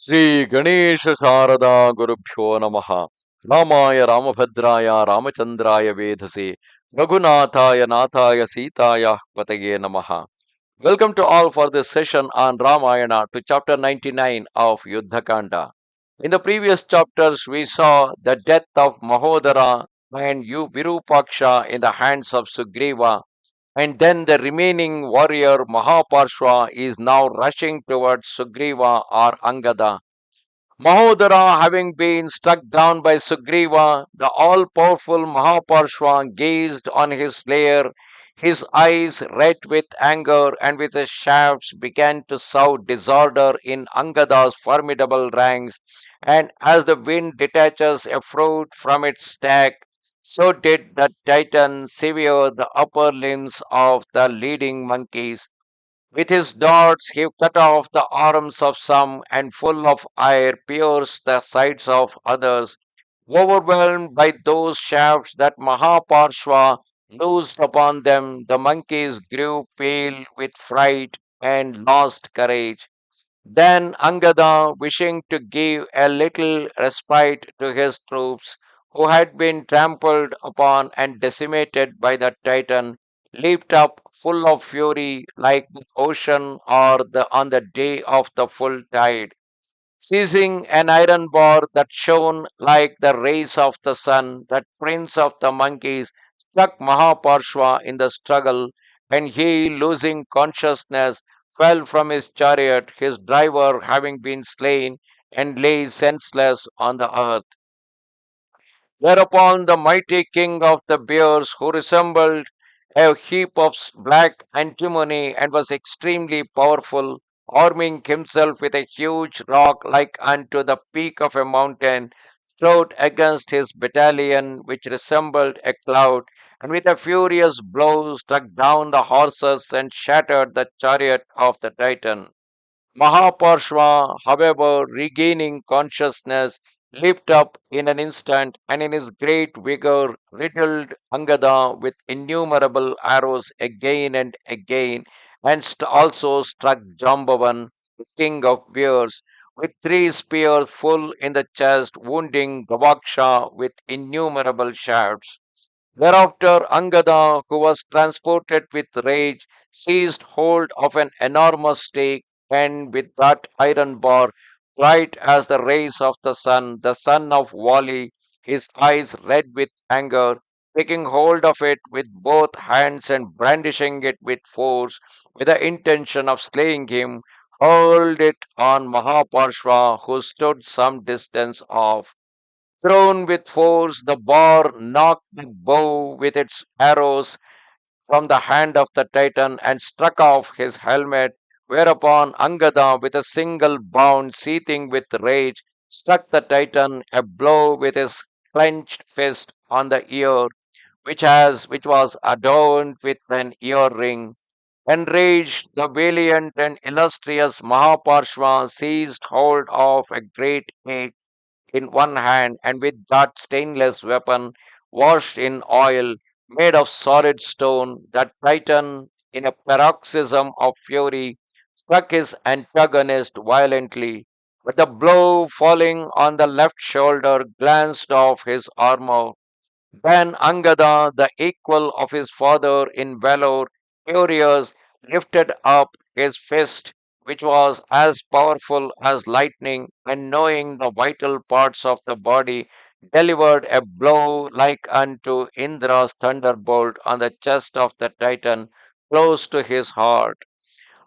Sri Ganesha Sharada Gurubhyo Namaha Ramaya Ramabhadraya Ramachandraya Vedase Raghunathaya Nathaya Sitaya Patage Namaha. Welcome to all for this session on Ramayana to chapter 99 of Yuddha Kanda. In the previous chapters, we saw the death of Mahodara and Virupaksha in the hands of Sugriva, and then the remaining warrior Mahaparshwa is now rushing towards Sugriva or Angada. Mahodara, having been struck down by Sugriva, the all powerful Mahaparshwa gazed on his slayer, his eyes red with anger, and with his shafts began to sow disorder in Angada's formidable ranks. And as the wind detaches a fruit from its stack, so did the Titan sever the upper limbs of the leading monkeys. With his darts he cut off the arms of some, and full of ire pierced the sides of others. Overwhelmed by those shafts that Mahaparshva loosed upon them, the monkeys grew pale with fright and lost courage. Then Angada, wishing to give a little respite to his troops, who had been trampled upon and decimated by the Titan, leaped up full of fury like the ocean or on the day of the full tide. Seizing an iron bar that shone like the rays of the sun, that prince of the monkeys struck Mahaparshva in the struggle, and he, losing consciousness, fell from his chariot, his driver having been slain, and lay senseless on the earth. Thereupon the mighty king of the bears, who resembled a heap of black antimony and was extremely powerful, arming himself with a huge rock like unto the peak of a mountain, strode against his battalion, which resembled a cloud, and with a furious blow struck down the horses and shattered the chariot of the Titan. Mahaparshva, however, regaining consciousness, leaped up in an instant and in his great vigor riddled Angada with innumerable arrows again and again, and also struck Jambavan, the king of bears, with three spears full in the chest, wounding Gavaksha with innumerable shafts. Thereafter, Angada, who was transported with rage, seized hold of an enormous stake, and with that iron bar, bright as the rays of the son of Wali, his eyes red with anger, taking hold of it with both hands and brandishing it with force, with the intention of slaying him, hurled it on Mahaparshva, who stood some distance off. Thrown with force, the bar knocked the bow with its arrows from the hand of the Titan and struck off his helmet, whereupon Angada, with a single bound, seething with rage, struck the Titan a blow with his clenched fist on the ear, which was adorned with an earring. Enraged, the valiant and illustrious Mahaparshva seized hold of a great axe in one hand, and with that stainless weapon, washed in oil, made of solid stone, that Titan, in a paroxysm of fury, struck his antagonist violently. But the blow falling on the left shoulder glanced off his armor. Then Angada, the equal of his father in valor, furious, lifted up his fist, which was as powerful as lightning, and knowing the vital parts of the body, delivered a blow like unto Indra's thunderbolt on the chest of the Titan, close to his heart.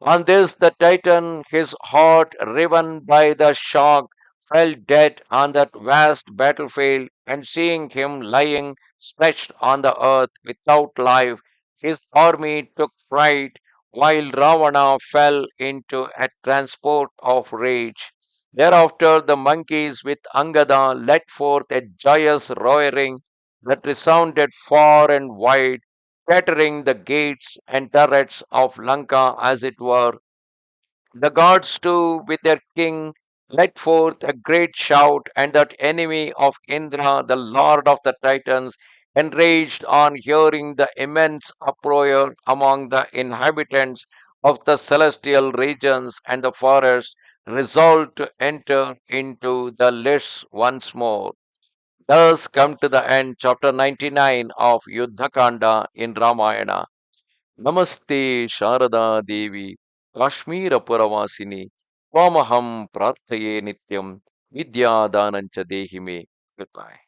On this, the Titan, his heart riven by the shock, fell dead on that vast battlefield, and seeing him lying stretched on the earth without life, his army took fright, while Ravana fell into a transport of rage. Thereafter, the monkeys with Angada let forth a joyous roaring that resounded far and wide, shattering the gates and turrets of Lanka as it were. The gods too, with their king, let forth a great shout, and that enemy of Indra, the lord of the Titans, enraged on hearing the immense uproar among the inhabitants of the celestial regions and the forests, resolved to enter into the lists once more. Thus come to the end, chapter 99 of Yuddha Kanda in Ramayana. Namaste Sharada Devi, Kashmira Puravasini, Tvamaham Prarthaye Nityam, Vidya Danancha Dehime. Goodbye.